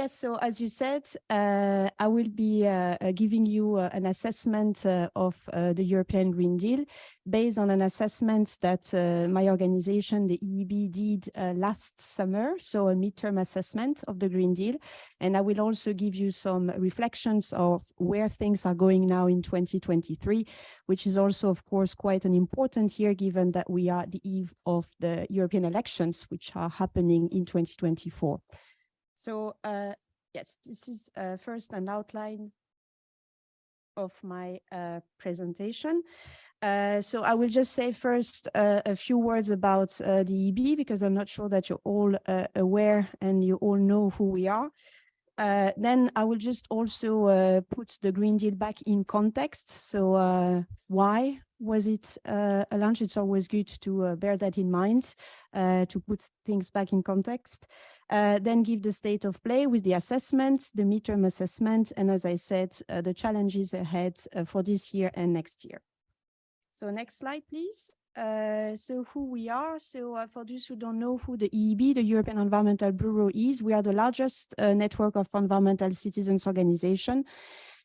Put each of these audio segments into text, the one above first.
Yes, so as you said, I will be giving you an assessment of the European Green Deal based on an assessment that my organization, the EEB, did last summer, so a midterm assessment of the Green Deal. And I will also give you some reflections of where things are going now in 2023, which is also, of course, quite an important year, given that we are at the eve of the European elections, which are happening in 2024. So yes, this is first an outline of my presentation. So I will just say first a few words about the EEB, because I'm not sure that you're all aware and you all know who we are. Then I will just also put the Green Deal back in context. So why was it launched? It's always good to bear that in mind, to put things back in context. Then give the state of play with the assessment, the midterm assessment, and as I said, the challenges ahead for this year and next year. So next slide, please. So who we are. So for those who don't know who the EEB, the European Environmental Bureau, is, we are the largest network of environmental citizens organization.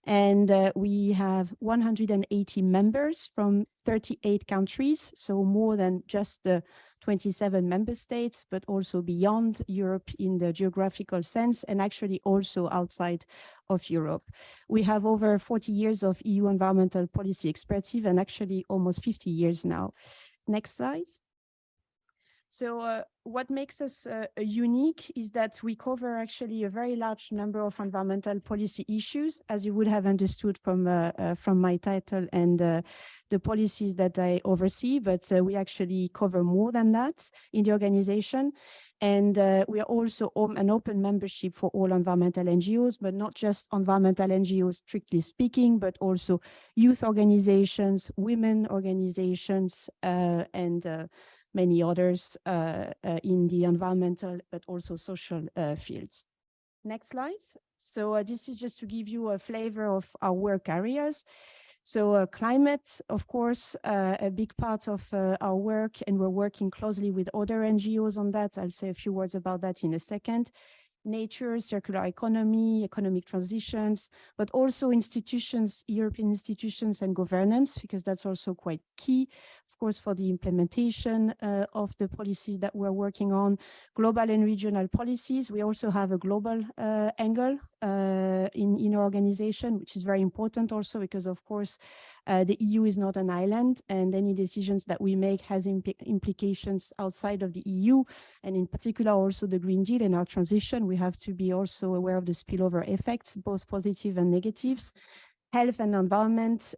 And we have 180 members from 38 countries, so more than just the 27 member states, but also beyond Europe in the geographical sense, and actually also outside of Europe. We have over 40 years of EU environmental policy expertise, and actually almost 50 years now. Next slide. So what makes us unique is that we cover actually a very large number of environmental policy issues, as you would have understood from my title and the policies that I oversee, but we actually cover more than that in the organization. And we are also an open membership for all environmental NGOs, but not just environmental NGOs, strictly speaking, but also youth organizations, women organizations, and many others in the environmental, but also social fields. Next slide. So this is just to give you a flavor of our work areas. So climate, of course, a big part of our work, and we're working closely with other NGOs on that. I'll say a few words about that in a second. Nature, circular economy, economic transitions, but also institutions, European institutions and governance, because that's also quite key, of course, for the implementation of the policies that we're working on. Global and regional policies. We also have a global angle in our organization, which is very important also because, of course, the EU is not an island, and any decisions that we make has implications outside of the EU, and in particular also the Green Deal and our transition. We have to be also aware of the spillover effects, both positive and negatives. Health and environment,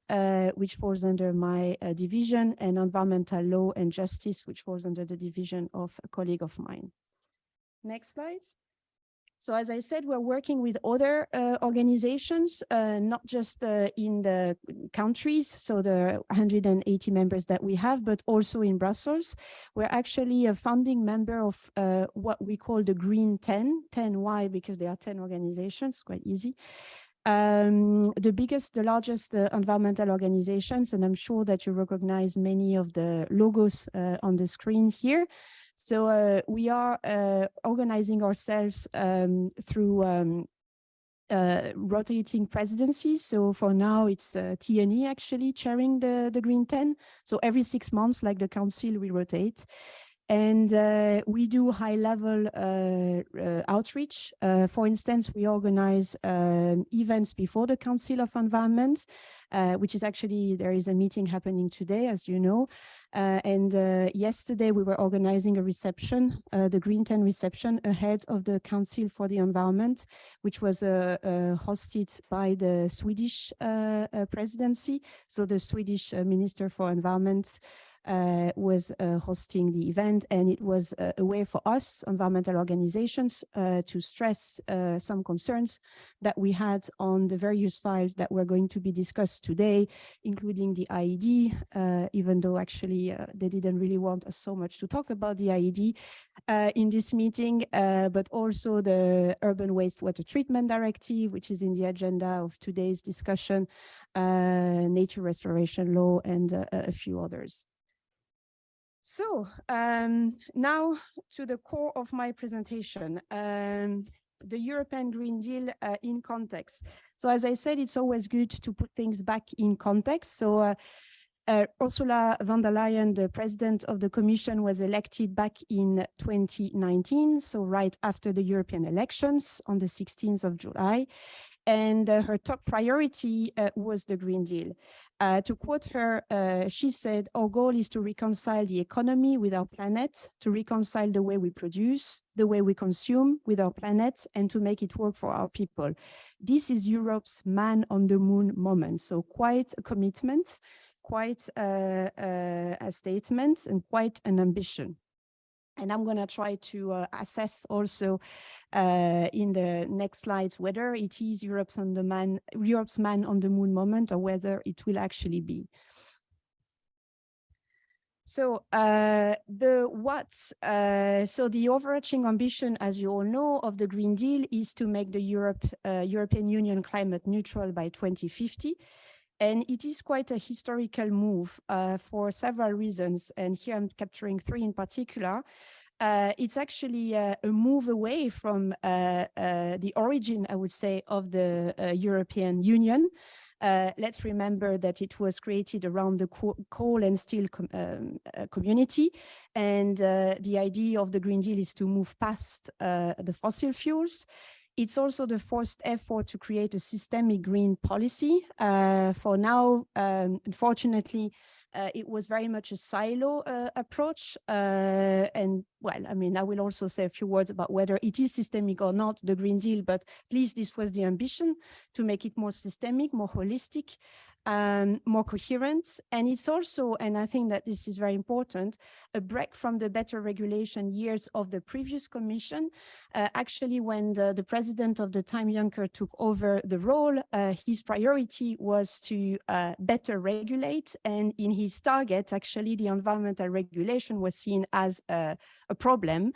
which falls under my division, and environmental law and justice, which falls under the division of a colleague of mine. Next slide. So as I said, we're working with other organizations, not just in the countries, so the 180 members that we have, but also in Brussels. We're actually a founding member of what we call the Green 10. 10, why? Because there are 10 organizations, quite easy. The largest environmental organizations, and I'm sure that you recognize many of the logos on the screen here. So we are organizing ourselves through rotating presidencies. So for now, it's TNE actually chairing the Green 10. So every 6 months, like the council, we rotate. And we do high-level outreach. For instance, we organize events before the Council of Environment, which is actually, there is a meeting happening today, as you know. And yesterday, we were organizing a reception, the Green 10 reception, ahead of the Council for the Environment, which was hosted by the Swedish presidency. So the Swedish Minister for Environment was hosting the event, and it was a way for us, environmental organizations, to stress some concerns that we had on the various files that were going to be discussed today, including the IED, even though actually they didn't really want us so much to talk about the IED in this meeting, but also the Urban Wastewater Treatment Directive, which is in the agenda of today's discussion, nature restoration law, and a few others. So now to the core of my presentation. the European Green Deal in context. So as I said, it's always good to put things back in context. So Ursula von der Leyen, the president of the Commission, was elected back in 2019, so right after the European elections on the 16th of July. And her top priority was the Green Deal. To quote her, she said, "Our goal is to reconcile the economy with our planet, to reconcile the way we produce, the way we consume with our planet, and to make it work for our people. This is Europe's man on the moon moment." So quite a commitment, quite a statement, and quite an ambition. And I'm going to try to assess also in the next slides whether it is Europe's man on the moon moment or whether it will actually be. So the overarching ambition, as you all know, of the Green Deal is to make the European Union climate neutral by 2050. And it is quite a historical move for several reasons. And here I'm capturing three in particular. It's actually a move away from the origin, I would say, of the European Union. Let's remember that it was created around the coal and steel community. And the idea of the Green Deal is to move past the fossil fuels. It's also the first effort to create a systemic green policy. For now, unfortunately, it was very much a silo approach. And well, I mean, I will also say a few words about whether it is systemic or not, the Green Deal, but at least this was the ambition, to make it more systemic, more holistic, more coherent. And it's also, and I think that this is very important, a break from the better regulation years of the previous Commission. Actually, when the president of the time, Juncker, took over the role, his priority was to better regulate. And in his target, actually, the environmental regulation was seen as a problem.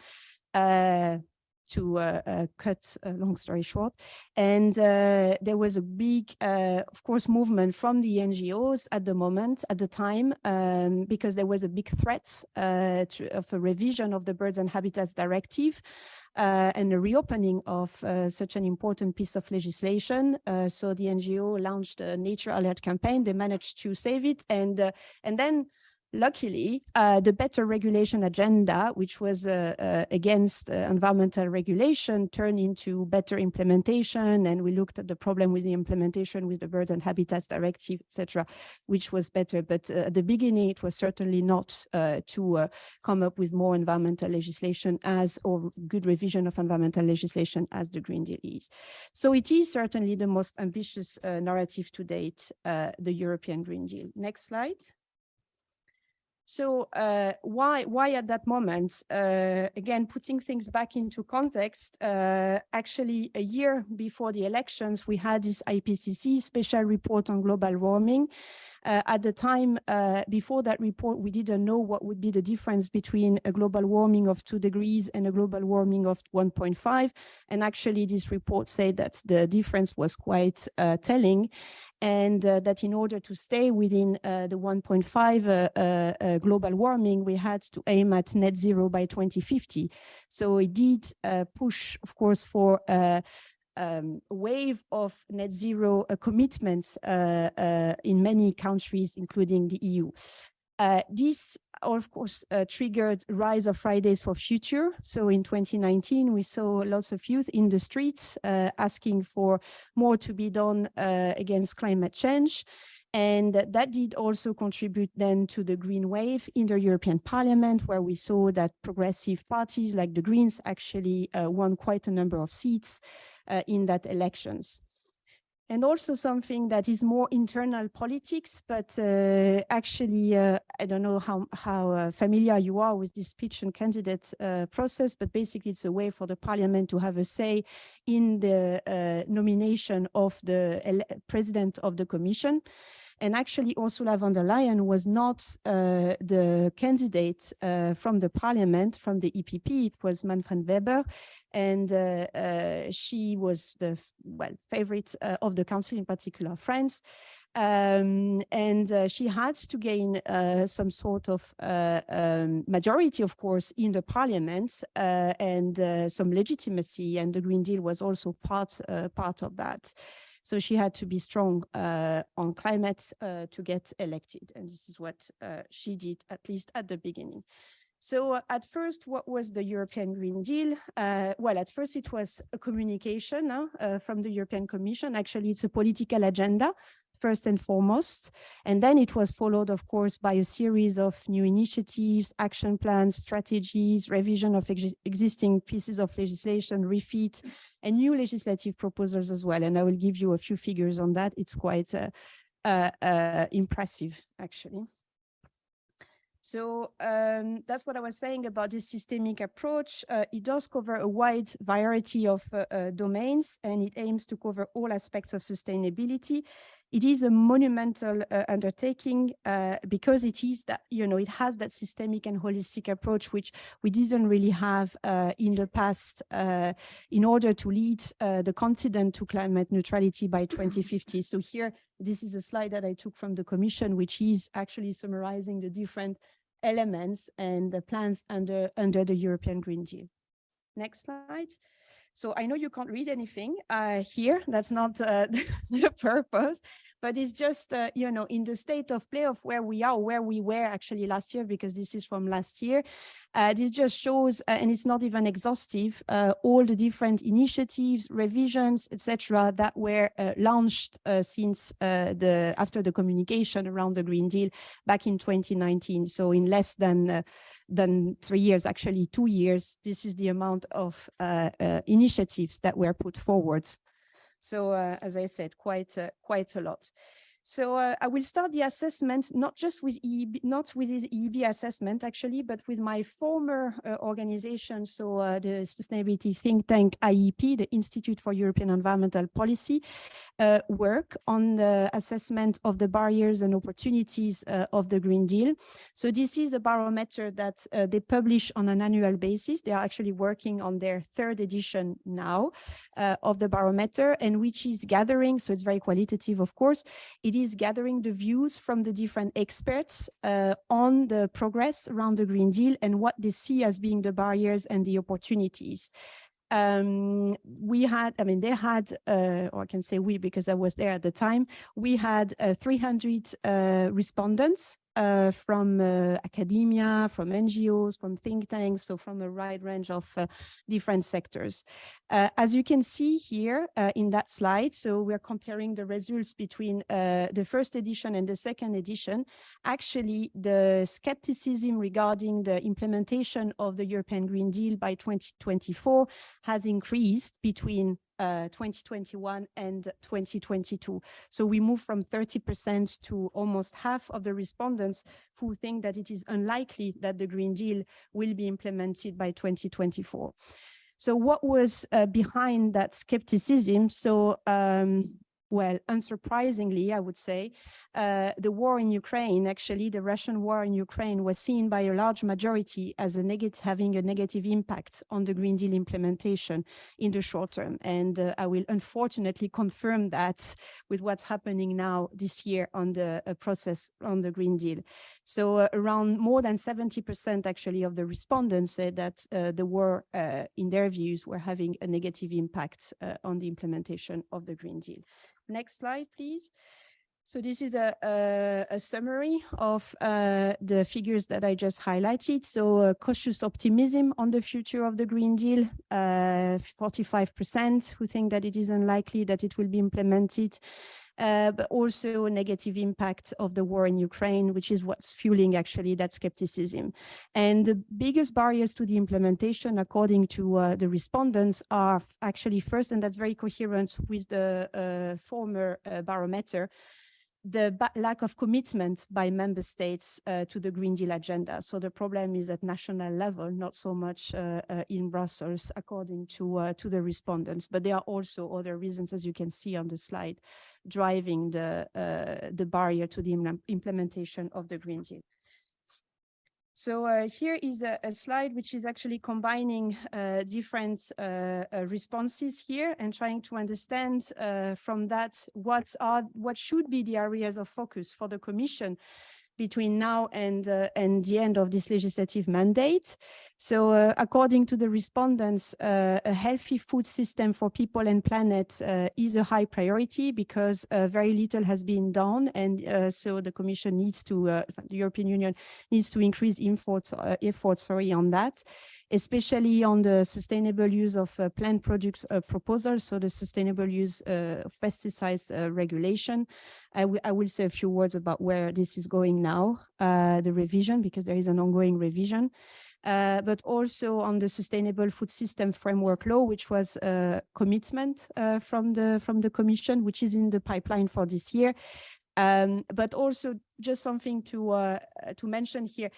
To cut a long story short. And there was a big, of course, movement from the NGOs at the time, because there was a big threat of a revision of the Birds and Habitats Directive and a reopening of such an important piece of legislation. So the NGO launched a Nature Alert campaign. They managed to save it. And then luckily, the better regulation agenda, which was against environmental regulation, turned into better implementation. And we looked at the problem with the implementation with the Birds and Habitats Directive, etc., which was better. But at the beginning, it was certainly not to come up with more environmental legislation or good revision of environmental legislation as the Green Deal is. So it is certainly the most ambitious narrative to date, the European Green Deal. Next slide. So why at that moment? Again, putting things back into context, actually a year before the elections, we had this IPCC special report on global warming. At the time, before that report, we didn't know what would be the difference between a global warming of 2 degrees and a global warming of 1.5. And actually, this report said that the difference was quite telling, and that in order to stay within the 1.5 global warming, we had to aim at net zero by 2050. So it did push, of course, for a wave of net zero commitments in many countries, including the EU. This, of course, triggered rise of Fridays for Future. So in 2019, we saw lots of youth in the streets asking for more to be done against climate change. And that did also contribute then to the green wave in the European Parliament, where we saw that progressive parties like the Greens actually won quite a number of seats in that elections. And also something that is more internal politics, but actually, I don't know how familiar you are with this pitch and candidate process, but basically it's a way for the Parliament to have a say in the nomination of the president of the Commission. And actually, Ursula von der Leyen was not the candidate from the parliament, from the EPP. It was Manfred Weber. And she was the favorite of the council, in particular France. And she had to gain some sort of majority, of course, in the parliament and some legitimacy. And the Green Deal was also part of that. So she had to be strong on climate to get elected. And this is what she did, at least at the beginning. So at first, what was the European Green Deal? Well, at first it was a communication from the European Commission. Actually, it's a political agenda, first and foremost. And then it was followed, of course, by a series of new initiatives, action plans, strategies, revision of existing pieces of legislation, refit, and new legislative proposals as well. And I will give you a few figures on that. It's quite impressive, actually. So that's what I was saying about this systemic approach. It does cover a wide variety of domains, and it aims to cover all aspects of sustainability. It is a monumental undertaking because it is that, it has that systemic and holistic approach, which we didn't really have in the past in order to lead the continent to climate neutrality by 2050. So here, this is a slide that I took from the Commission, which is actually summarizing the different elements and the plans under the European Green Deal. Next slide. So I know you can't read anything here. That's not the purpose, but it's just, in the state of play of where we are, where we were actually last year, because this is from last year. This just shows, and it's not even exhaustive, all the different initiatives, revisions, etc., that were launched since after the communication around the Green Deal back in 2019. So in less than 3 years, actually 2 years, this is the amount of initiatives that were put forward. So as I said, quite a lot. So I will start the assessment, not just with EEB, not with this EEB assessment actually, but with my former organization, so the sustainability think tank IEP, the Institute for European Environmental Policy, work on the assessment of the barriers and opportunities of the Green Deal. So this is a barometer that they publish on an annual basis. They are actually working on their 3rd edition now of the barometer, and which is gathering, so it's very qualitative, of course, it is gathering the views from the different experts on the progress around the Green Deal and what they see as being the barriers and the opportunities. They had, or I can say we, because I was there at the time, we had 300 respondents from academia, from NGOs, from think tanks, so from a wide range of different sectors. As you can see here in that slide, so we're comparing the results between the 1st edition and the 2nd edition. Actually, the skepticism regarding the implementation of the European Green Deal by 2024 has increased between 2021 and 2022. So we moved from 30% to almost half of the respondents who think that it is unlikely that the Green Deal will be implemented by 2024. So what was behind that skepticism? So, well, unsurprisingly, I would say, the war in Ukraine, actually, the Russian war in Ukraine was seen by a large majority as having a negative impact on the Green Deal implementation in the short term. And I will unfortunately confirm that with what's happening now this year on the process on the Green Deal. So around more than 70% actually of the respondents said that the war, in their views, were having a negative impact on the implementation of the Green Deal. Next slide, please. So this is a summary of the figures that I just highlighted. So cautious optimism on the future of the Green Deal, 45% who think that it is unlikely that it will be implemented, but also a negative impact of the war in Ukraine, which is what's fueling actually that skepticism. And the biggest barriers to the implementation, according to the respondents, are actually first, and that's very coherent with the former barometer, the lack of commitment by member states to the Green Deal agenda. So the problem is at national level, not so much in Brussels, according to the respondents. But there are also other reasons, as you can see on the slide, driving the barrier to the implementation of the Green Deal. So here is a slide which is actually combining different responses here and trying to understand from that what should be the areas of focus for the Commission between now and the end of this legislative mandate. So according to the respondents, a healthy food system for people and planet is a high priority because very little has been done. And so the Commission needs to, the European Union needs to increase efforts on that, especially on the sustainable use of plant products proposal, so the sustainable use of pesticides regulation. I will say a few words about where this is going now, the revision, because there is an ongoing revision, but also on the Sustainable Food System Framework Law, which was a commitment from the Commission, which is in the pipeline for this year. But also just something to mention here,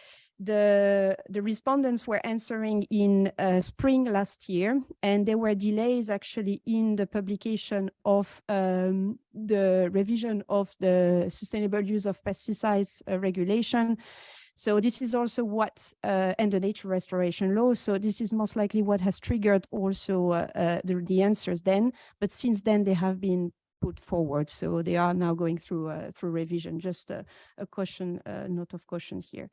the respondents were answering in spring last year, and there were delays actually in the publication of the revision of the sustainable use of pesticides regulation. So this is also what, and the nature restoration law. So this is most likely what has triggered also the answers then, but since then they have been put forward. So they are now going through revision, just a caution, note of caution here.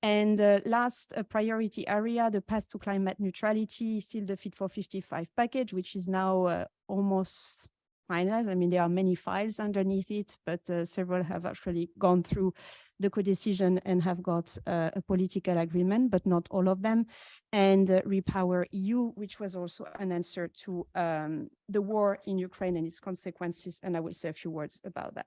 And last priority area, the path to climate neutrality, still the Fit for 55 package, which is now almost finalized. I mean, there are many files underneath it, but several have actually gone through the co-decision and have got a political agreement, but not all of them. And Repower EU, which was also an answer to the war in Ukraine and its consequences. And I will say a few words about that.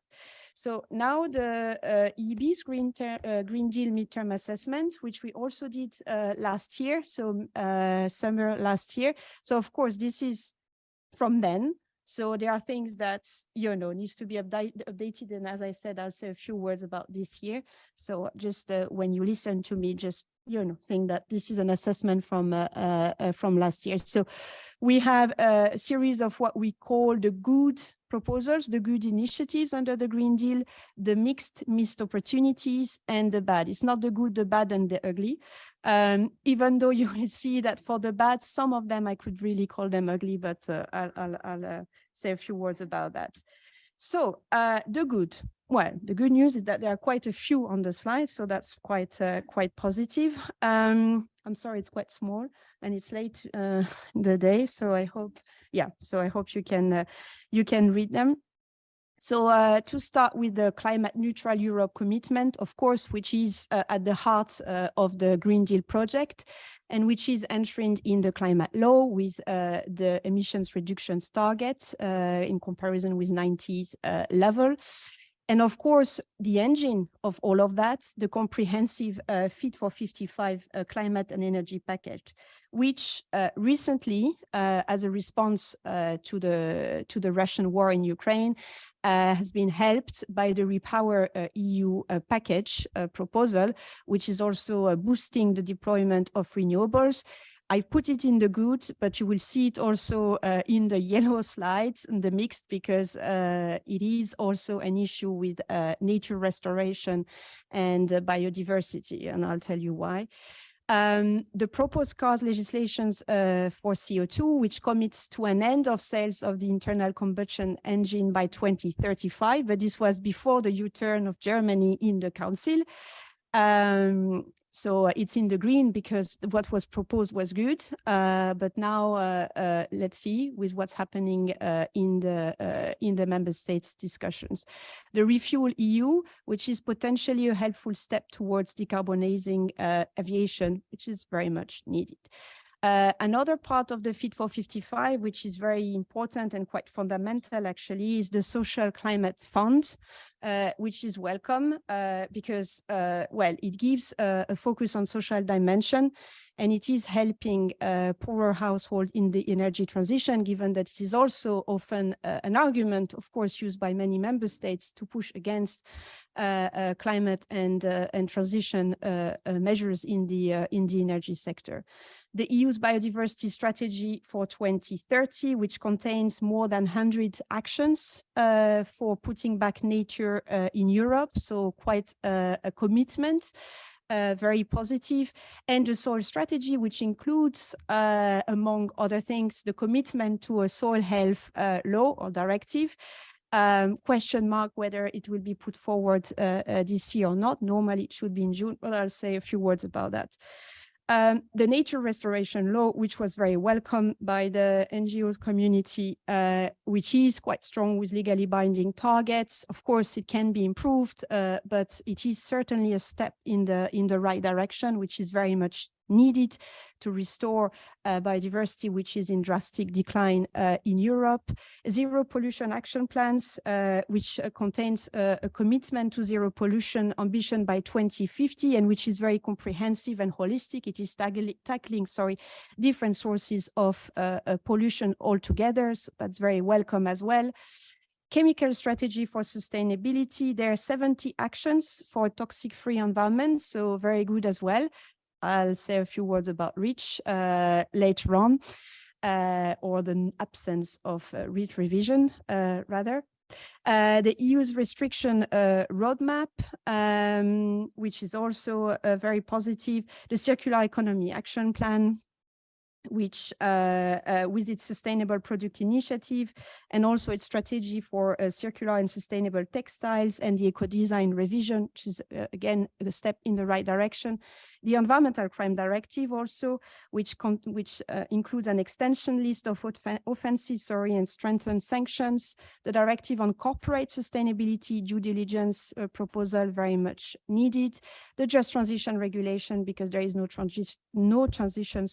So now the EEB's Green Deal midterm assessment, which we also did last year, so summer last year. So of course, this is from then. So there are things that, needs to be updated. And as I said, I'll say a few words about this here. So just when you listen to me, just, think that this is an assessment from last year. So we have a series of what we call the good proposals, the good initiatives under the Green Deal, the missed opportunities, and the bad. It's not the good, the bad, and the ugly. Even though you will see that for the bad, some of them I could really call them ugly, but I'll say a few words about that. So the good. Well, the good news is that there are quite a few on the slide, so that's quite positive. I'm sorry, it's quite small and it's late in the day, so I hope, you can read them. So to start with the climate neutral Europe commitment, of course, which is at the heart of the Green Deal project, and which is enshrined in the climate law with the emissions reductions targets in comparison with 90s level. And of course, the engine of all of that, the comprehensive Fit for 55 climate and energy package, which recently, as a response to the Russian war in Ukraine, has been helped by the Repower EU package proposal, which is also boosting the deployment of renewables. I put it in the good, but you will see it also in the yellow slides, in the mixed, because it is also an issue with nature restoration and biodiversity, and I'll tell you why. The proposed cars legislations for CO2, which commits to an end of sales of the internal combustion engine by 2035, but this was before the U-turn of Germany in the Council. So it's in the green because what was proposed was good, but now let's see with what's happening in the member states discussions. The Refuel EU, which is potentially a helpful step towards decarbonizing aviation, which is very much needed. Another part of the Fit for 55, which is very important and quite fundamental actually, is the Social Climate Fund, which is welcome because, well, it gives a focus on social dimension, and it is helping poorer households in the energy transition, given that it is also often an argument, of course, used by many member states to push against climate and transition measures in the energy sector. The EU's biodiversity strategy for 2030, which contains more than 100 actions for putting back nature in Europe, so quite a commitment. Very positive, and the soil strategy, which includes, among other things, the commitment to a soil health law or directive. Question mark whether it will be put forward this year or not. Normally it should be in June, but I'll say a few words about that. The nature restoration law, which was very welcome by the NGOs community, which is quite strong with legally binding targets. Of course, it can be improved, but it is certainly a step in the right direction, which is very much needed to restore biodiversity, which is in drastic decline in Europe. Zero pollution action plans, which contains a commitment to zero pollution ambition by 2050, and which is very comprehensive and holistic. It is tackling different sources of pollution altogether. So that's very welcome as well. Chemical strategy for sustainability. There are 70 actions for toxic-free environment, so very good as well. I'll say a few words about REACH later on, or the absence of REACH revision, rather. The EU's restriction roadmap, which is also very positive. The Circular Economy Action Plan, which with its sustainable product initiative and also its strategy for circular and sustainable textiles, and the eco-design revision, which is again a step in the right direction. The Environmental Crime Directive also, which includes an extension list of offenses and strengthened sanctions. The Directive on Corporate Sustainability Due Diligence proposal, very much needed. The Just Transition Regulation, because there is no transition,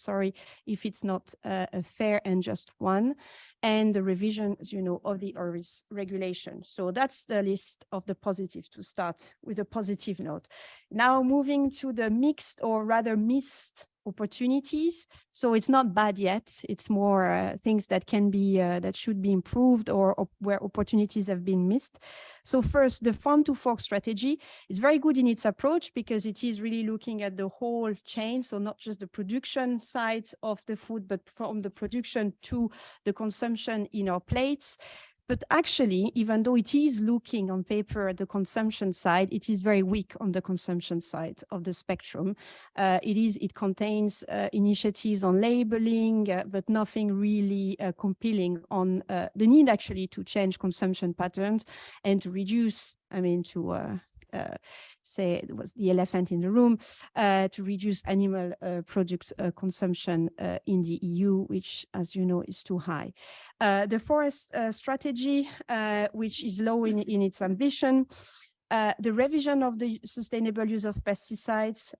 if it's not a fair and just one. And the revision, as you know, of the ORIS regulation. So that's the list of the positives, to start with a positive note. Now moving to the mixed, or rather missed, opportunities. So it's not bad yet. It's more things that can be, that should be improved, or where opportunities have been missed. So first, the farm to fork strategy is very good in its approach, because it is really looking at the whole chain. So not just the production side of the food, but from the production to the consumption in our plates. But actually, even though it is looking on paper at the consumption side, it is very weak on the consumption side of the spectrum. It contains initiatives on labeling, but nothing really compelling on the need actually to change consumption patterns and to reduce, say it was the elephant in the room, to reduce animal products consumption in the EU, which, as you know, is too high. The forest strategy, which is low in its ambition. The revision of the sustainable use of pesticides.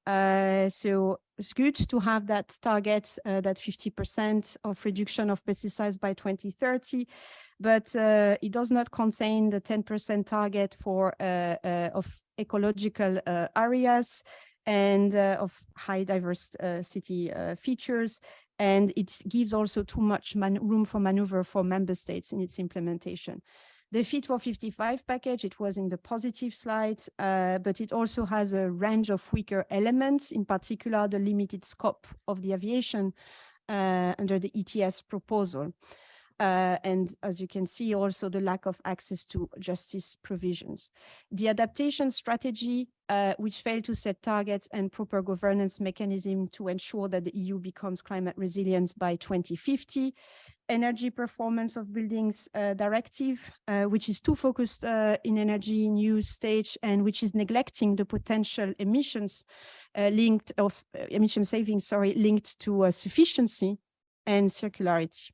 So it's good to have that target, that 50% of reduction of pesticides by 2030, but it does not contain the 10% target for of ecological areas and of high diversity features. And it gives also too much room for maneuver for member states in its implementation. The Fit for 55 package, it was in the positive slides, but it also has a range of weaker elements, in particular the limited scope of the aviation under the ETS proposal. And as you can see, also the lack of access to justice provisions. The adaptation strategy, which failed to set targets and proper governance mechanism to ensure that the EU becomes climate resilient by 2050. Energy performance of buildings directive, which is too focused in energy in use stage, and which is neglecting the potential emissions emission savings, linked to sufficiency and circularity.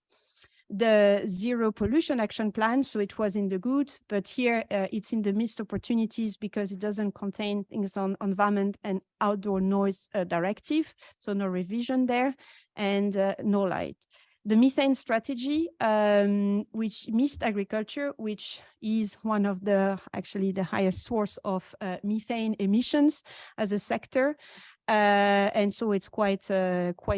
the zero pollution action plan. So it was in the good, but here it's in the missed opportunities because it doesn't contain things on environment and outdoor noise directive. So no revision there and no light. The methane strategy, which missed agriculture, which is one of the highest source of methane emissions as a sector. And so it's quite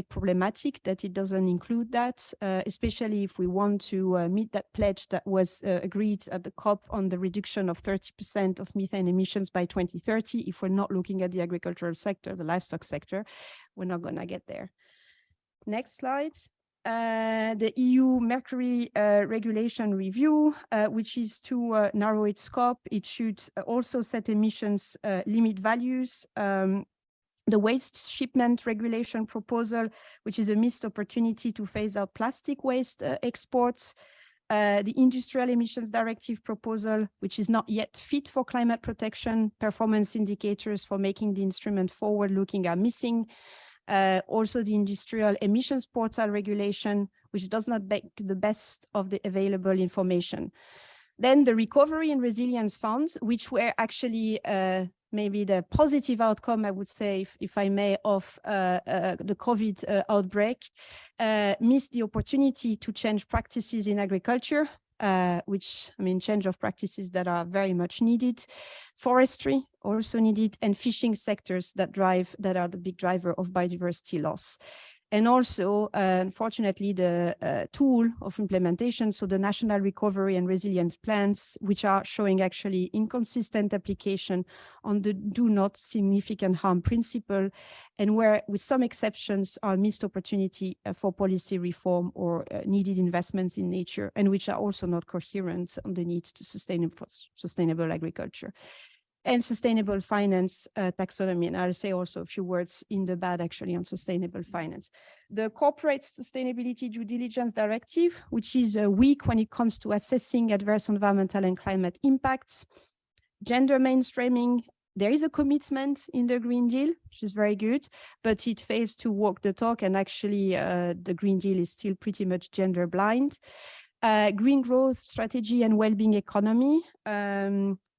problematic that it doesn't include that, especially if we want to meet that pledge that was agreed at the COP on the reduction of 30% of methane emissions by 2030. If we're not looking at the agricultural sector, the livestock sector, we're not going to get there. Next slide. The EU Mercury regulation review, which is to narrow its scope. It should also set emissions limit values. The waste shipment regulation proposal, which is a missed opportunity to phase out plastic waste exports. The industrial emissions directive proposal, which is not yet fit for climate protection. Performance indicators for making the instrument forward-looking are missing. Also the industrial emissions portal regulation, which does not make the best of the available information. Then the recovery and resilience funds, which were actually maybe the positive outcome, I would say, if I may, of the COVID outbreak, missed the opportunity to change practices in agriculture, which, I mean, change of practices that are very much needed. Forestry also needed, and fishing sectors that are the big driver of biodiversity loss. And also, unfortunately, the tool of implementation, so the national recovery and resilience plans, which are showing actually inconsistent application on the do not significant harm principle, and where, with some exceptions, are missed opportunity for policy reform or needed investments in nature, and which are also not coherent on the need to sustainable agriculture. And sustainable finance taxonomy. And I'll say also a few words in the bad actually on sustainable finance. The corporate sustainability due diligence directive, which is weak when it comes to assessing adverse environmental and climate impacts. Gender mainstreaming, there is a commitment in the Green Deal, which is very good, but it fails to walk the talk. And actually the Green Deal is still pretty much gender blind. Green growth strategy and well-being economy.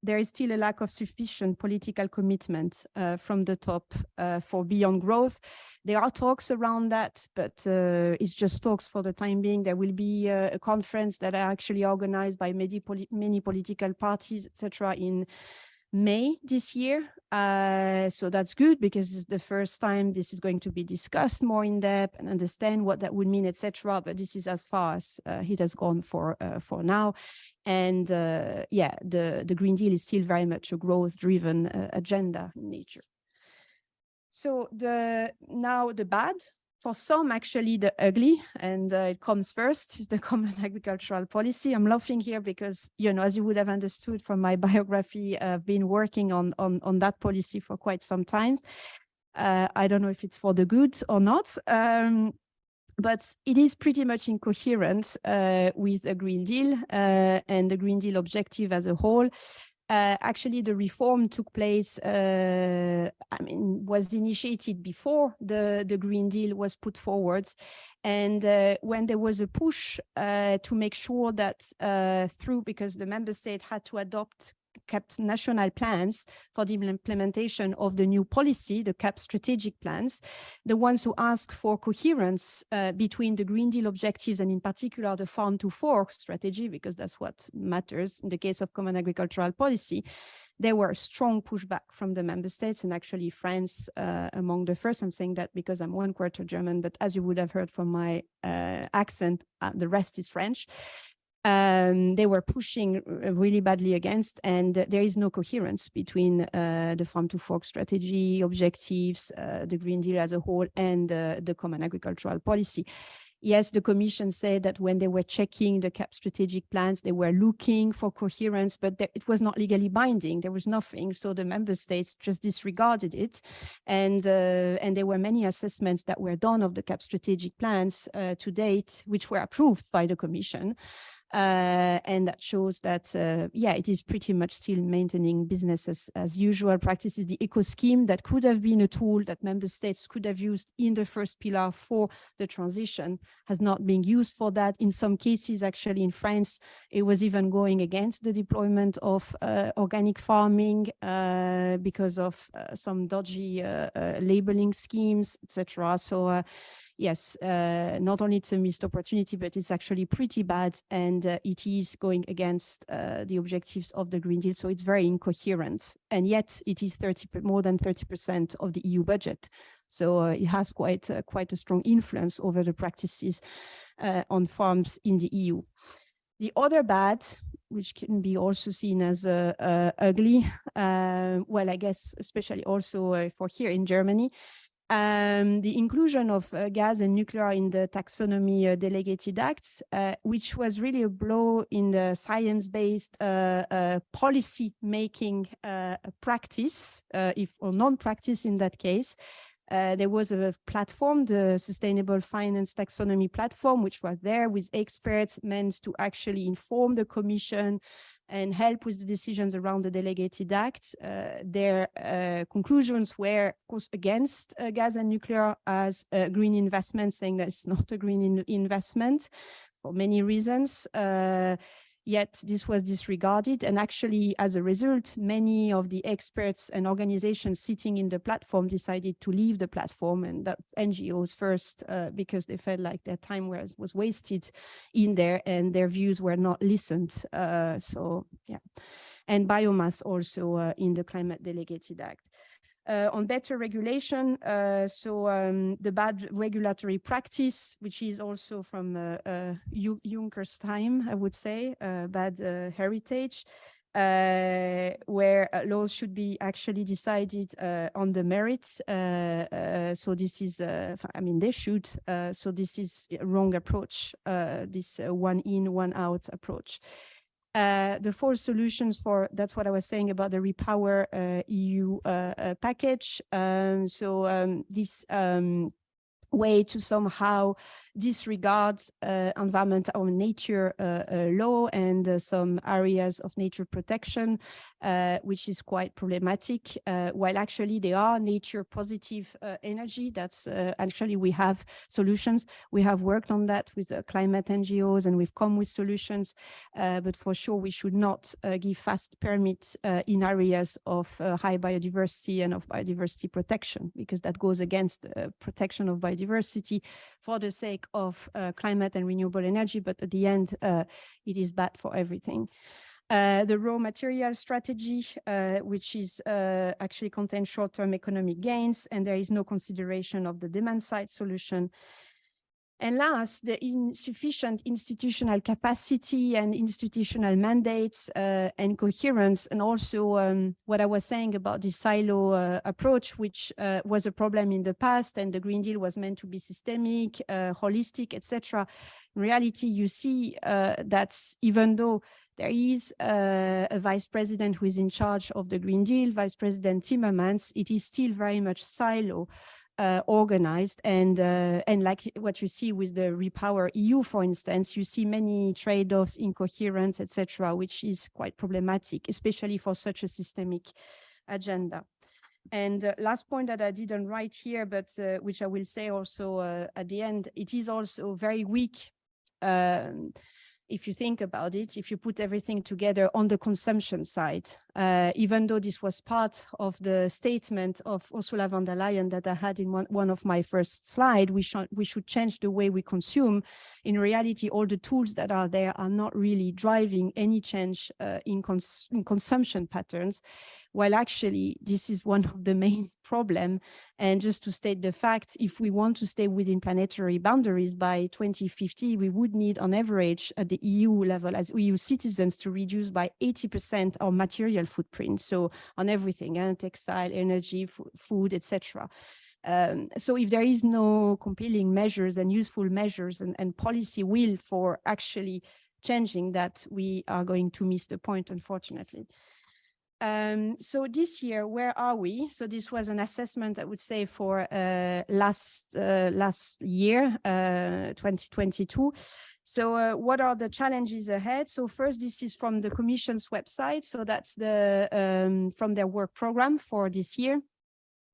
There is still a lack of sufficient political commitment from the top for beyond growth. There are talks around that, but it's just talks for the time being. There will be a conference that are actually organized by many political parties, etc., in May this year. So that's good because it's the first time this is going to be discussed more in depth and understand what that would mean, etc. But this is as far as it has gone for now. And yeah, the Green Deal is still very much a growth-driven agenda in nature. So now the bad. For some, actually, the ugly, and it comes first, the common agricultural policy. I'm laughing here because, you know, as you would have understood from my biography, I've been working on that policy for quite some time. I don't know if it's for the good or not, but it is pretty much incoherent with the Green Deal and the Green Deal objective as a whole. Actually, the reform took place, was initiated before the Green Deal was put forward. And when there was a push to make sure that because the member state had to adopt CAP national plans for the implementation of the new policy, the CAP strategic plans, the ones who ask for coherence between the Green Deal objectives and in particular the farm to fork strategy, because that's what matters in the case of common agricultural policy, there were strong pushback from the member states, and actually France among the first. I'm saying that because I'm 1/4 German, but as you would have heard from my accent, the rest is French. They were pushing really badly against, and there is no coherence between the farm to fork strategy objectives, the Green Deal as a whole, and the common agricultural policy. Yes, the Commission said that when they were checking the CAP strategic plans, they were looking for coherence, but it was not legally binding. There was nothing, so the member states just disregarded it. And there were many assessments that were done of the CAP strategic plans to date, which were approved by the Commission. And that shows that, yeah, it is pretty much still maintaining business as usual practices. The eco scheme that could have been a tool that member states could have used in the first pillar for the transition has not been used for that. In some cases, actually in France, it was even going against the deployment of organic farming because of some dodgy labeling schemes, etc. So yes, not only it's a missed opportunity, but it's actually pretty bad, and it is going against the objectives of the Green Deal. So it's very incoherent, and yet it is more than 30% of the EU budget. So it has quite a strong influence over the practices on farms in the EU. The other bad, which can be also seen as ugly, well, I guess especially also for here in Germany, the inclusion of gas and nuclear in the taxonomy delegated acts, which was really a blow in the science-based policy making practice, or non-practice in that case. There was a platform, the Sustainable Finance Taxonomy platform, which was there with experts meant to actually inform the Commission and help with the decisions around the delegated acts. Their conclusions were, of course, against gas and nuclear as a green investment, saying that it's not a green investment for many reasons. Yet this was disregarded. And actually, as a result, many of the experts and organizations sitting in the platform decided to leave the platform, and that's NGOs first, because they felt like their time was wasted in there and their views were not listened. So, yeah. And biomass also in the Climate Delegated Act. On better regulation, the bad regulatory practice, which is also from Juncker's time, I would say, bad heritage, where laws should be actually decided on the merits. So this is, I mean, they should. So this is a wrong approach, this one in, one out approach. The four solutions for, that's what I was saying about the Repower EU package. This way to somehow disregard environment or nature law and some areas of nature protection, which is quite problematic, while actually they are nature positive energy. That's actually, we have solutions. We have worked on that with climate NGOs and we've come with solutions, but for sure we should not give fast permits in areas of high biodiversity and of biodiversity protection, because that goes against protection of biodiversity for the sake of climate and renewable energy, but at the end, it is bad for everything. The raw material strategy, which is actually contains short-term economic gains, and there is no consideration of the demand side solution. And last, the insufficient institutional capacity and institutional mandates and coherence, and also what I was saying about the silo approach, which was a problem in the past, and the Green Deal was meant to be systemic, holistic, etc. In reality, you see that even though there is a vice president who is in charge of the Green Deal, Vice President Timmermans, it is still very much silo organized, and like what you see with the Repower EU, for instance, you see many trade-offs, incoherence, etc., which is quite problematic, especially for such a systemic agenda. And last point that I didn't write here, but which I will say also at the end, it is also very weak. If you think about it, if you put everything together on the consumption side, even though this was part of the statement of Ursula von der Leyen that I had in one of my first slides, we should change the way we consume. In reality, all the tools that are there are not really driving any change in consumption patterns, while actually this is one of the main problems. And just to state the fact, if we want to stay within planetary boundaries by 2050, we would need on average at the EU level as EU citizens to reduce by 80% our material footprint. So on everything, textile, energy, food, etc. So if there is no compelling measures and useful measures and policy will for actually changing that, we are going to miss the point, unfortunately. So this year, where are we? So this was an assessment, I would say, for last year, 2022. So what are the challenges ahead? So first, this is from the Commission's website. So that's the from their work program for this year.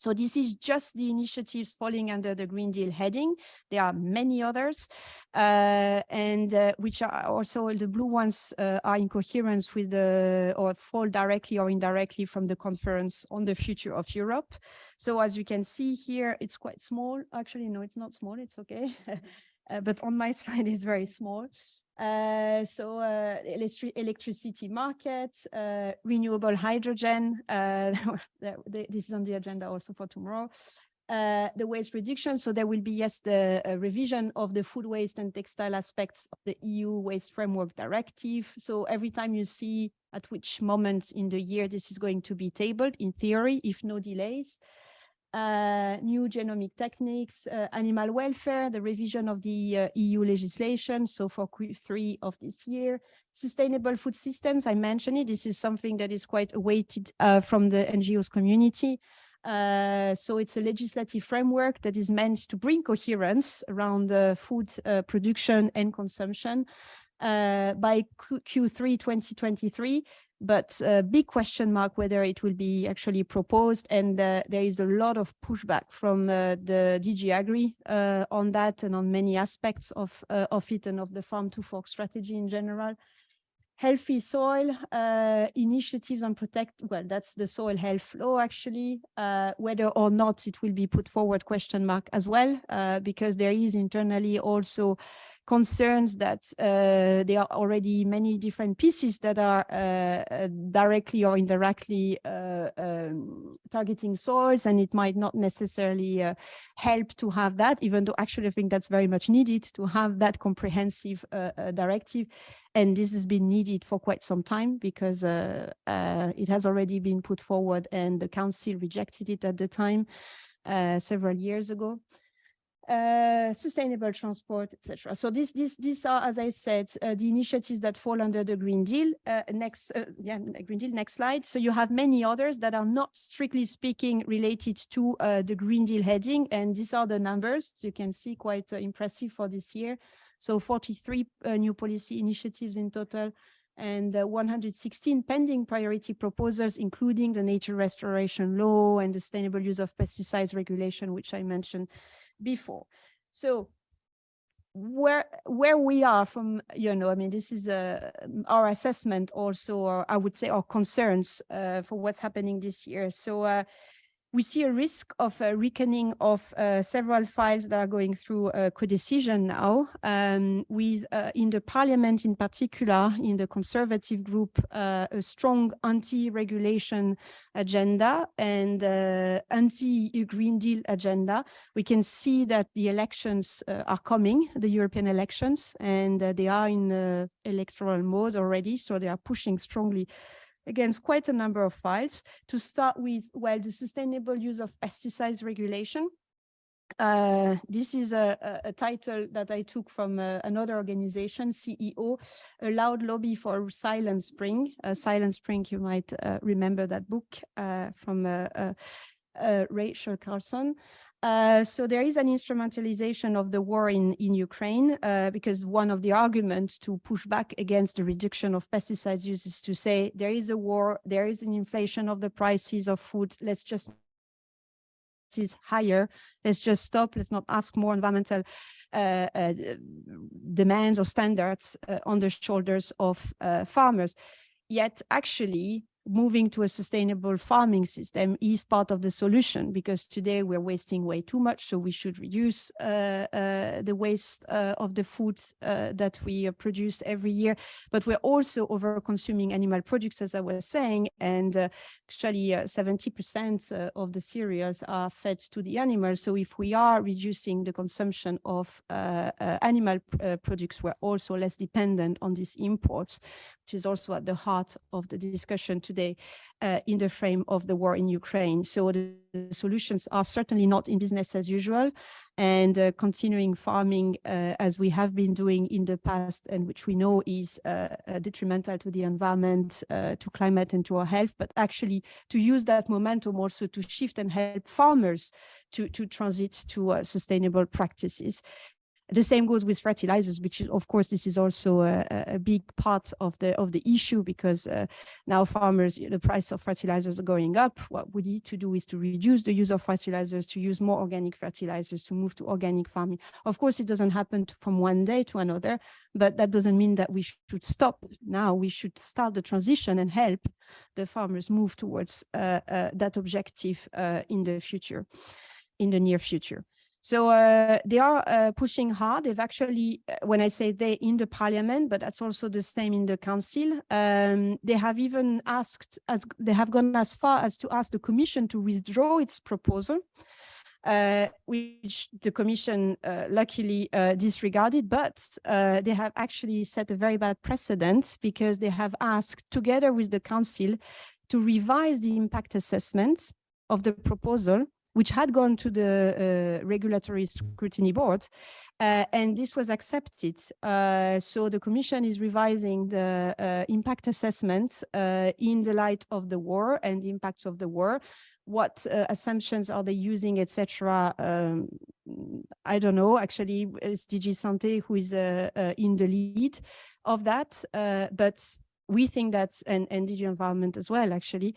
So this is just the initiatives falling under the Green Deal heading. There are many others, which are also, the blue ones are in coherence with or fall directly or indirectly from the conference on the future of Europe. So as you can see here, it's quite small. Actually, no, it's not small, it's okay. But on my slide, it's very small. Electricity market, renewable hydrogen, this is on the agenda also for tomorrow. The waste reduction, so there will be, yes, the revision of the food waste and textile aspects of the EU Waste Framework Directive. So every time you see at which moment in the year this is going to be tabled, in theory, if no delays. New genomic techniques, animal welfare, the revision of the EU legislation, so for Q3 of this year. Sustainable food systems, I mentioned it, this is something that is quite awaited from the NGOs community. So it's a legislative framework that is meant to bring coherence around food production and consumption by Q3 2023. But a big question mark whether it will be actually proposed, and there is a lot of pushback from the DG Agri on that and on many aspects of it and of the farm to fork strategy in general. Healthy soil initiatives on that's the soil health law actually, whether or not it will be put forward, question mark as well, because there is internally also concerns that there are already many different pieces that are directly or indirectly targeting soils, and it might not necessarily help to have that, even though actually I think that's very much needed to have that comprehensive directive. And this has been needed for quite some time because it has already been put forward and the council rejected it at the time several years ago. Sustainable transport, etc. So these are, as I said, the initiatives that fall under the Green Deal. Green Deal, next slide. So you have many others that are not strictly speaking related to the Green Deal heading. And these are the numbers. You can see quite impressive for this year. So 43 new policy initiatives in total, and 116 pending priority proposals, including the nature restoration law and the sustainable use of pesticides regulation, which I mentioned before. So where we are from, I mean, this is our assessment also, or I would say our concerns for what's happening this year. So we see a risk of a weakening of several files that are going through co-decision now, with in the parliament in particular, in the conservative group, a strong anti-regulation agenda and anti-Green Deal agenda. We can see that the elections are coming, the European elections, and they are in electoral mode already, so they are pushing strongly against quite a number of files. To start with, well, the sustainable use of pesticides regulation. This is a title that I took from another organization, CEO, a loud lobby for Silent Spring. Silent Spring, you might remember that book from Rachel Carson. So there is an instrumentalization of the war in Ukraine, because one of the arguments to push back against the reduction of pesticides use is to say there is a war, there is an inflation of the prices of food, let's just is higher, let's just stop, let's not ask more environmental demands or standards on the shoulders of farmers. Yet actually moving to a sustainable farming system is part of the solution, because today we're wasting way too much, so we should reduce the waste of the foods that we produce every year. But we're also over consuming animal products, as I was saying, and actually 70% of the cereals are fed to the animals. So if we are reducing the consumption of animal products, we're also less dependent on these imports, which is also at the heart of the discussion today. today in the frame of the war in Ukraine. So the solutions are certainly not in business as usual, and continuing farming as we have been doing in the past, and which we know is detrimental to the environment, to climate and to our health, but actually to use that momentum also to shift and help farmers to transit to sustainable practices. The same goes with fertilizers, which is, of course, this is also a big part of the issue, because now farmers, the price of fertilizers are going up. What we need to do is to reduce the use of fertilizers, to use more organic fertilizers, to move to organic farming. Of course, it doesn't happen from one day to another, but that doesn't mean that we should stop now. We should start the transition and help the farmers move towards that objective in the future, in the near future. So they are pushing hard. They've actually, when I say they, in the parliament, but that's also the same in the council, they have even asked, they have gone as far as to ask the commission to withdraw its proposal, which the commission luckily disregarded, but they have actually set a very bad precedent, because they have asked, together with the council, to revise the impact assessment of the proposal, which had gone to the regulatory scrutiny board, and this was accepted. So the commission is revising the impact assessment in the light of the war and the impacts of the war. What assumptions are they using, etc.? I don't know. Actually, it's DG Santé who is in the lead of that, but we think that, and DG Environment as well, actually,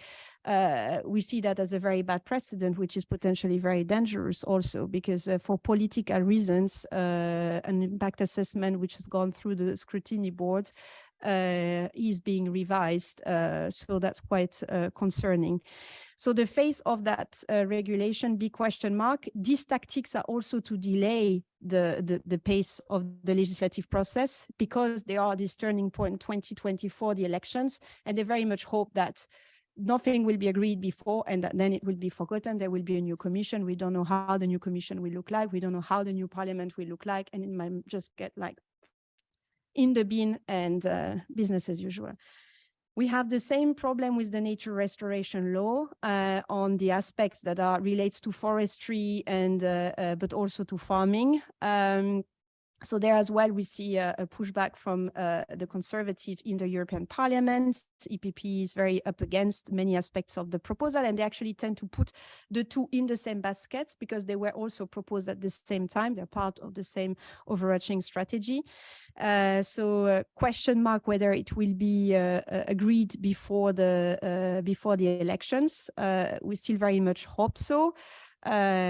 we see that as a very bad precedent, which is potentially very dangerous also, because for political reasons, an impact assessment which has gone through the scrutiny board is being revised. So that's quite concerning. So the face of that regulation, big question mark. These tactics are also to delay the pace of the legislative process, because they are this turning point in 2024, the elections, and they very much hope that nothing will be agreed before and that then it will be forgotten. There will be a new commission. We don't know how the new commission will look like. We don't know how the new parliament will look like, and it might just get like in the bin and business as usual. We have the same problem with the nature restoration law on the aspects that are relates to forestry and but also to farming. So there as well, we see a pushback from the Conservatives in the European Parliament. EPP is very up against many aspects of the proposal, and they actually tend to put the two in the same basket, because they were also proposed at the same time. They're part of the same overarching strategy. So question mark whether it will be agreed before the elections. We still very much hope so.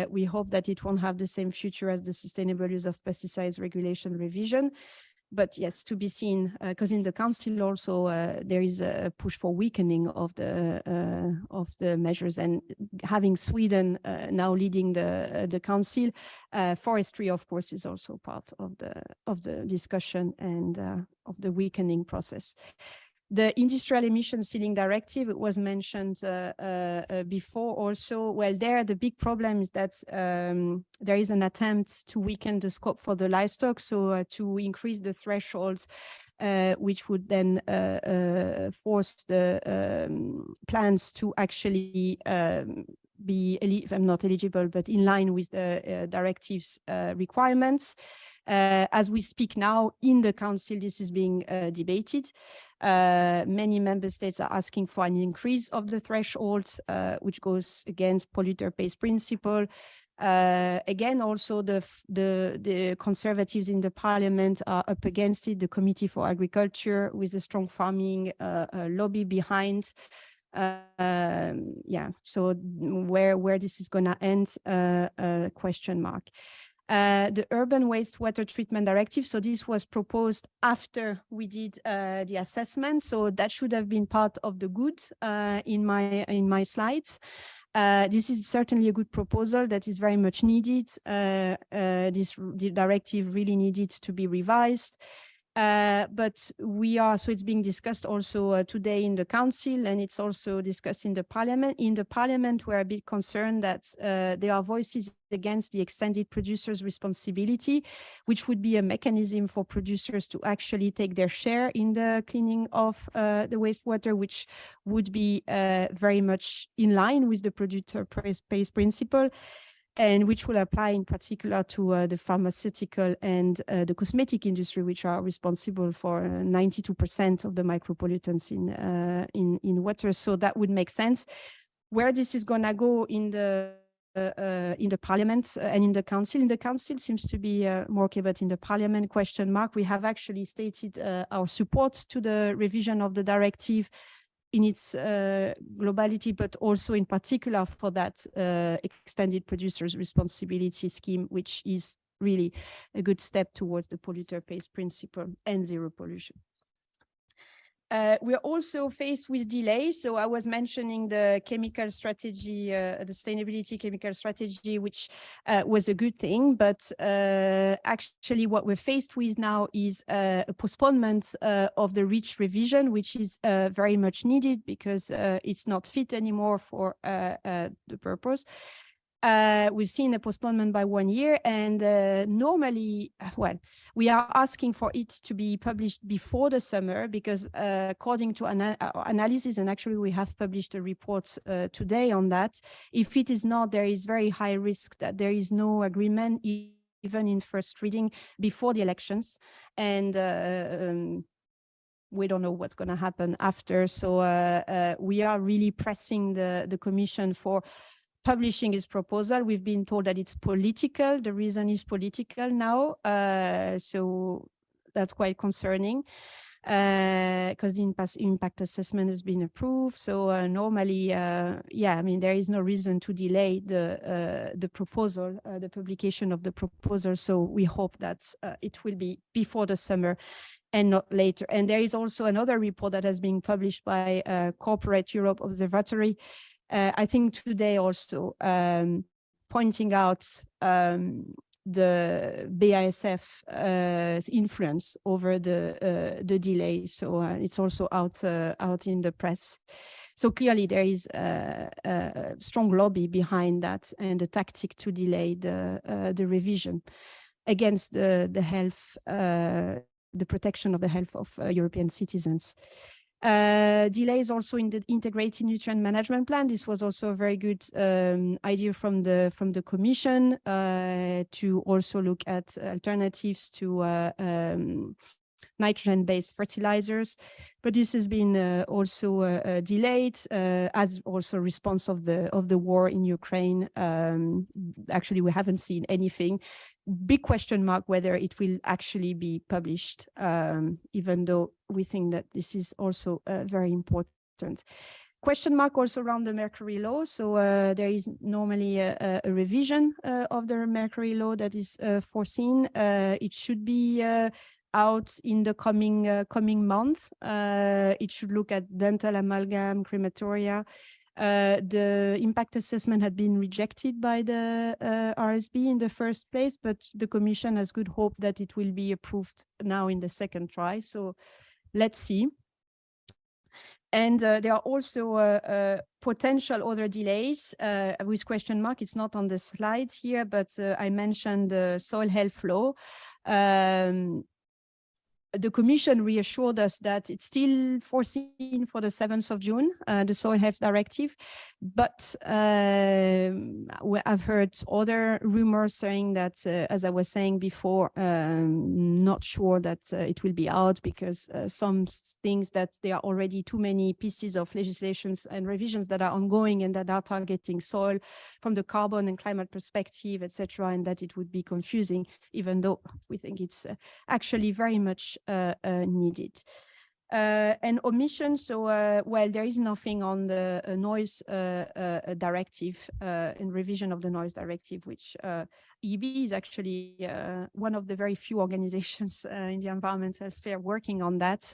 We hope that it won't have the same future as the sustainable use of pesticides regulation revision. But yes, to be seen, because in the council also there is a push for weakening of the measures, and having Sweden now leading the council, forestry of course is also part of the discussion and of the weakening process. The Industrial Emission Ceiling Directive, it was mentioned before also. Well, there the big problem is that there is an attempt to weaken the scope for the livestock, so to increase the thresholds, which would then force the plants to actually be not eligible, but in line with the directive's requirements. As we speak now in the council, this is being debated. Many member states are asking for an increase of the thresholds, which goes against polluter pays principle. Again, also the Conservatives in the parliament are up against it. The Committee for Agriculture, with a strong farming lobby behind. Yeah, so where this is going to end, question mark. The Urban Wastewater Treatment Directive. So this was proposed after we did the assessment. So that should have been part of the good in my slides. This is certainly a good proposal that is very much needed. The directive really needed to be revised. But so it's being discussed also today in the council, and it's also discussed in the parliament. In the parliament, we're a bit concerned that there are voices against the extended producer's responsibility, which would be a mechanism for producers to actually take their share in the cleaning of the wastewater, which would be very much in line with the producer pays principle, and which will apply in particular to the pharmaceutical and the cosmetic industry, which are responsible for 92% of the micropollutants in water. So that would make sense. Where this is going to go in the parliament and in the council seems to be more okay, but in the parliament, question mark. We have actually stated our support to the revision of the directive in its globality, but also in particular for that extended producer's responsibility scheme, which is really a good step towards the polluter pays principle and zero pollution. We're also faced with delays. So I was mentioning the chemical strategy, the sustainability chemical strategy, which was a good thing. But actually what we're faced with now is a postponement of the REACH revision, which is very much needed because it's not fit anymore for the purpose. We've seen a postponement by 1 year, and normally, well, we are asking for it to be published before the summer because according to analysis, and actually we have published a report today on that, if it is not, there is very high risk that there is no agreement even in first reading before the elections. And we don't know what's going to happen after. So we are really pressing the Commission for publishing its proposal. We've been told that it's political. The reason is political now. So that's quite concerning because the impact assessment has been approved. So normally, yeah, I mean, there is no reason to delay the proposal, the publication of the proposal. So we hope that it will be before the summer and not later. And there is also another report that has been published by Corporate Europe Observatory, I think today also, pointing out the BASF influence over the delay. So it's also out in the press. So clearly there is a strong lobby behind that and a tactic to delay the revision against the health, the protection of the health of European citizens. Delays also in the integrated nutrient management plan. This was also a very good idea from the Commission to also look at alternatives to nitrogen-based fertilizers, but this has been also delayed as also a response of the war in Ukraine. Actually, we haven't seen anything. Big question mark whether it will actually be published, even though we think that this is also very important. Question mark also around the mercury law. So there is normally a revision of the mercury law that is foreseen. It should be out in the coming month. It should look at dental amalgam, crematoria. The impact assessment had been rejected by the RSB in the first place, but the Commission has good hope that it will be approved now in the second try. So let's see. And there are also potential other delays with question mark. It's not on the slide here, but I mentioned the soil health law. The Commission reassured us that it's still foreseen for the 7th of June, the Soil Health Directive, but I've heard other rumors saying that, as I was saying before, not sure that it will be out because some things that there are already too many pieces of legislations and revisions that are ongoing and that are targeting soil from the carbon and climate perspective, etc., and that it would be confusing, even though we think it's actually very much needed. And omission, so well, there is nothing on the noise directive in revision of the noise directive, which EEB is actually one of the very few organizations in the environmental sphere working on that.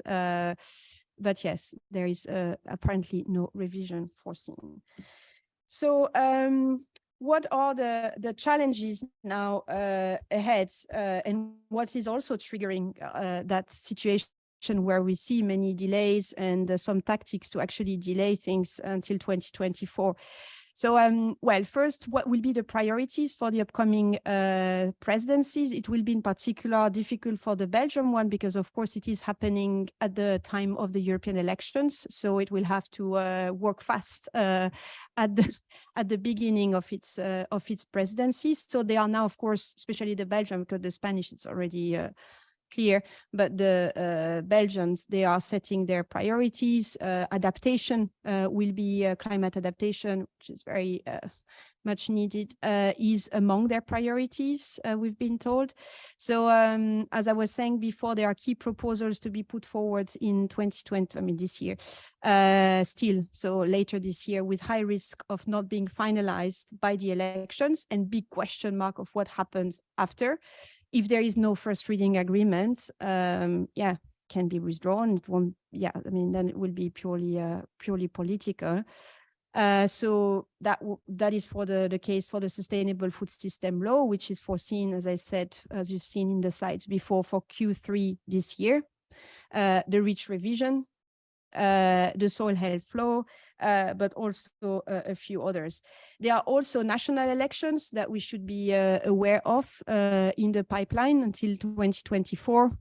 But yes, there is apparently no revision foreseen. So what are the challenges now ahead, and what is also triggering that situation where we see many delays and some tactics to actually delay things until 2024. So, well, first, what will be the priorities for the upcoming presidencies? It will be in particular difficult for the Belgian one because, of course, it is happening at the time of the European elections. So it will have to work fast at the beginning of its presidency. So they are now, of course, especially the Belgian, because the Spanish it's already clear, but the Belgians, they are setting their priorities. Adaptation will be climate adaptation, which is very much needed, is among their priorities, we've been told. So as I was saying before, there are key proposals to be put forward in 2020, I mean this year, still, so later this year, with high risk of not being finalized by the elections and big question mark of what happens after. If there is no first reading agreement, can be withdrawn. It won't, I mean, then it will be purely political. So that is for the case for the Sustainable Food System Law, which is foreseen, as I said, as you've seen in the slides before, for Q3 this year. The REACH revision, the soil health law, but also a few others. There are also national elections that we should be aware of in the pipeline until 2024.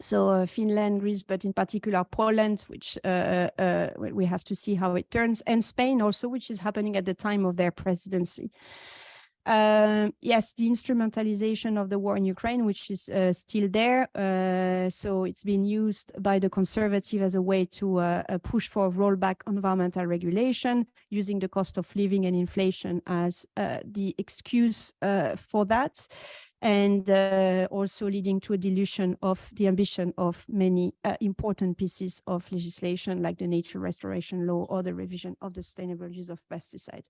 So Finland, Greece, but in particular Poland, which we have to see how it turns, and Spain also, which is happening at the time of their presidency. Yes, the instrumentalization of the war in Ukraine, which is still there. So it's been used by the conservative as a way to push for a rollback on environmental regulation, using the cost of living and inflation as the excuse for that. And also leading to a dilution of the ambition of many important pieces of legislation, like the nature restoration law or the revision of the sustainable use of pesticides.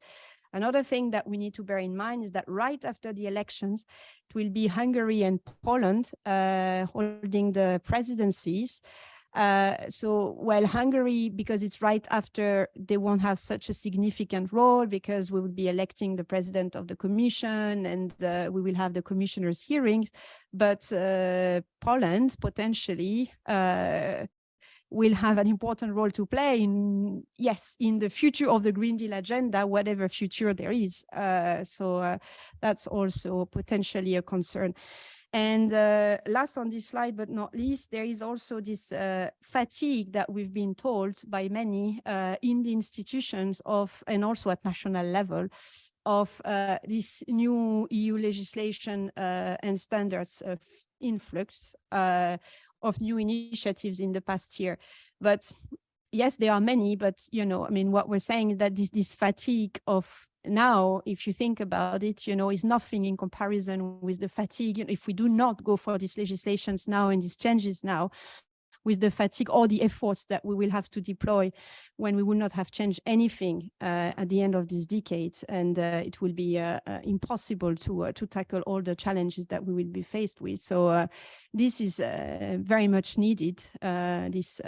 Another thing that we need to bear in mind is that right after the elections, it will be Hungary and Poland holding the presidencies. So while Hungary, because it's right after, they won't have such a significant role because we will be electing the president of the commission and we will have the commissioners' hearings. But Poland potentially will have an important role to play in the future of the Green Deal agenda, whatever future there is. So that's also potentially a concern. And last on this slide, but not least, there is also this fatigue that we've been told by many in the institutions and also at national level of this new EU legislation and standards of influx of new initiatives in the past year. But yes, there are many, but I mean, what we're saying is that this fatigue of now, if you think about it, is nothing in comparison with the fatigue. If we do not go for these legislations now and these changes now, with the fatigue or the efforts that we will have to deploy when we will not have changed anything at the end of this decade, and it will be impossible to tackle all the challenges that we will be faced with. So this is very much needed, this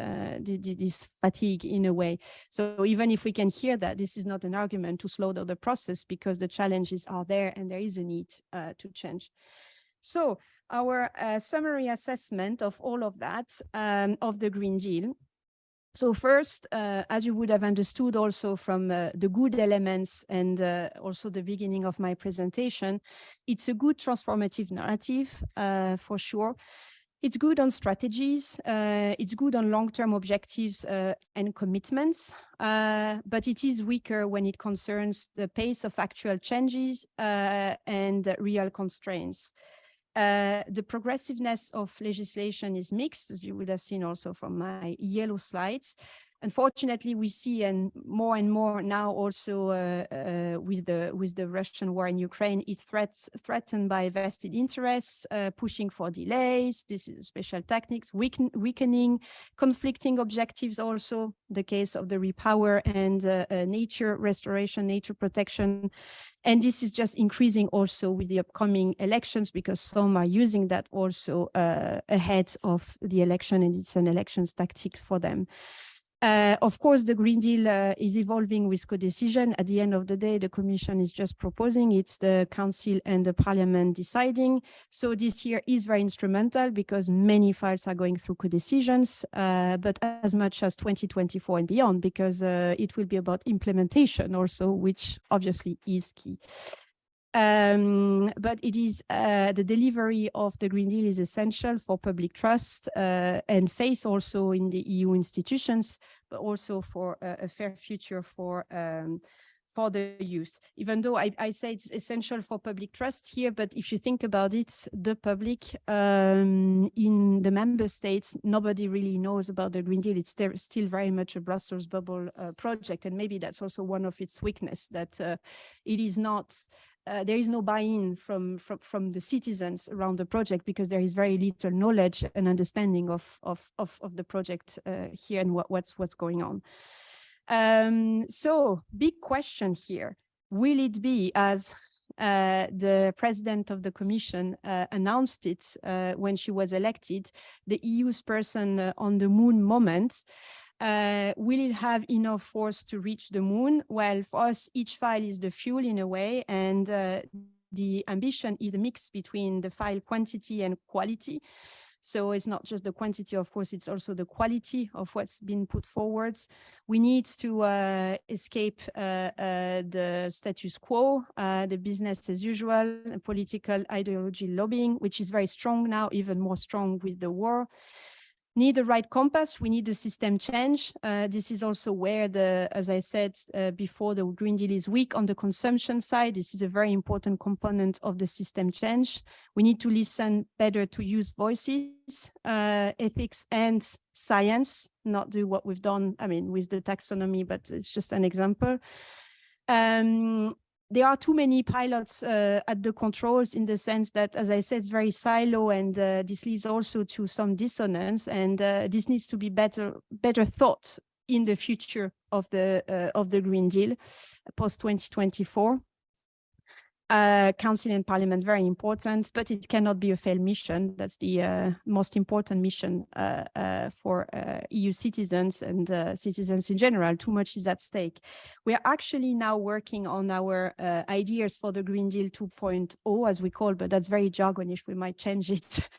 fatigue in a way. So even if we can hear that, this is not an argument to slow down the process, because the challenges are there and there is a need to change. So our summary assessment of all of that, of the Green Deal. So first, as you would have understood also from the good elements and also the beginning of my presentation, it's a good transformative narrative, for sure. It's good on strategies, it's good on long-term objectives and commitments, but it is weaker when it concerns the pace of actual changes and real constraints. The progressiveness of legislation is mixed, as you would have seen also from my yellow slides. Unfortunately, we see and more now also with the Russian war in Ukraine, it's threatened by vested interests, pushing for delays. This is a special tactics, weakening, conflicting objectives also, the case of the repower and nature restoration, nature protection. And this is just increasing also with the upcoming elections, because some are using that also ahead of the election, and it's an elections tactic for them. Of course, the Green Deal is evolving with co-decision. At the end of the day, the Commission is just proposing. It's the Council and the Parliament deciding. So this year is very instrumental because many files are going through co-decisions, but as much as 2024 and beyond, because it will be about implementation also, which obviously is key. But it is the delivery of the Green Deal is essential for public trust and faith also in the EU institutions, but also for a fair future for the youth. Even though I say it's essential for public trust here, but if you think about it, the public in the member states, nobody really knows about the Green Deal. It's still very much a Brussels bubble project, and maybe that's also one of its weakness, that it is not. There is no buy-in from the citizens around the project because there is very little knowledge and understanding of the project here and what's going on. So big question here, will it be as the president of the Commission announced it when she was elected, the EU's person on the moon moment? Will it have enough force to reach the moon? Well, for us, each file is the fuel in a way, and the ambition is a mix between the file quantity and quality. So it's not just the quantity, of course, it's also the quality of what's been put forward. We need to escape the status quo, the business as usual, political ideology lobbying, which is very strong now, even more strong with the war. Need the right compass, we need the system change. This is also where as I said before, the Green Deal is weak on the consumption side. This is a very important component of the system change. We need to listen better to youth voices, ethics and science, not do what we've done, I mean, with the taxonomy, but it's just an example. There are too many pilots at the controls in the sense that, as I said, it's very silo, and this leads also to some dissonance, and this needs to be better thought in the future of the Green Deal post 2024. Council and Parliament, very important, but it cannot be a failed mission. That's the most important mission for EU citizens and citizens in general. Too much is at stake. We are actually now working on our ideas for the Green Deal 2.0, as we call, but that's very jargonish. We might change it.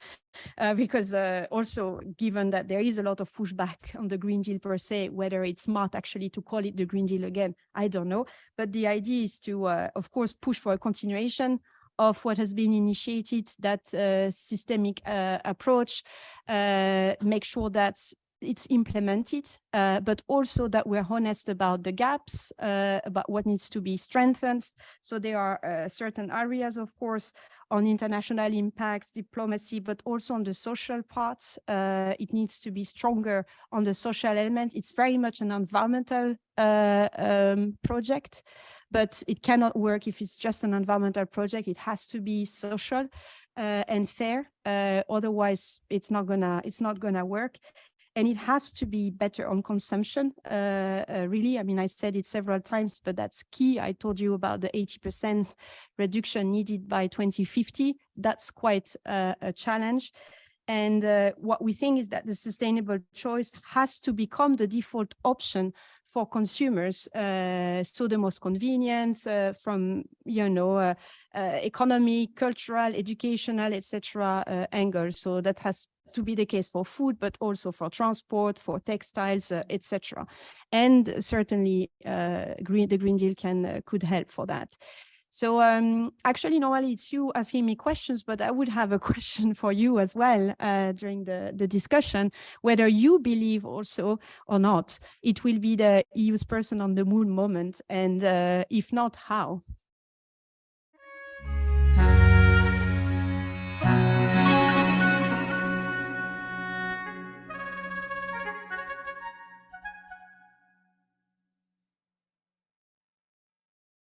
Because also given that there is a lot of pushback on the Green Deal per se, whether it's smart actually to call it the Green Deal again, I don't know. But the idea is to, of course, push for a continuation of what has been initiated, that systemic approach, make sure that it's implemented, but also that we're honest about the gaps, about what needs to be strengthened. So there are certain areas, of course, on international impacts, diplomacy, but also on the social parts. It needs to be stronger on the social element. It's very much an environmental project, but it cannot work if it's just an environmental project. It has to be social and fair. Otherwise, it's not gonna work. And it has to be better on consumption, really. I mean, I said it several times, but that's key. I told you about the 80% reduction needed by 2050. That's quite a challenge. And what we think is that the sustainable choice has to become the default option for consumers. So the most convenient from, economic, cultural, educational, etc. angle. So that has to be the case for food, but also for transport, for textiles, etc. And certainly the Green Deal could help for that. So actually, normally it's you asking me questions, but I would have a question for you as well during the discussion, whether you believe also or not it will be the EU's person on the moon moment, and if not, how?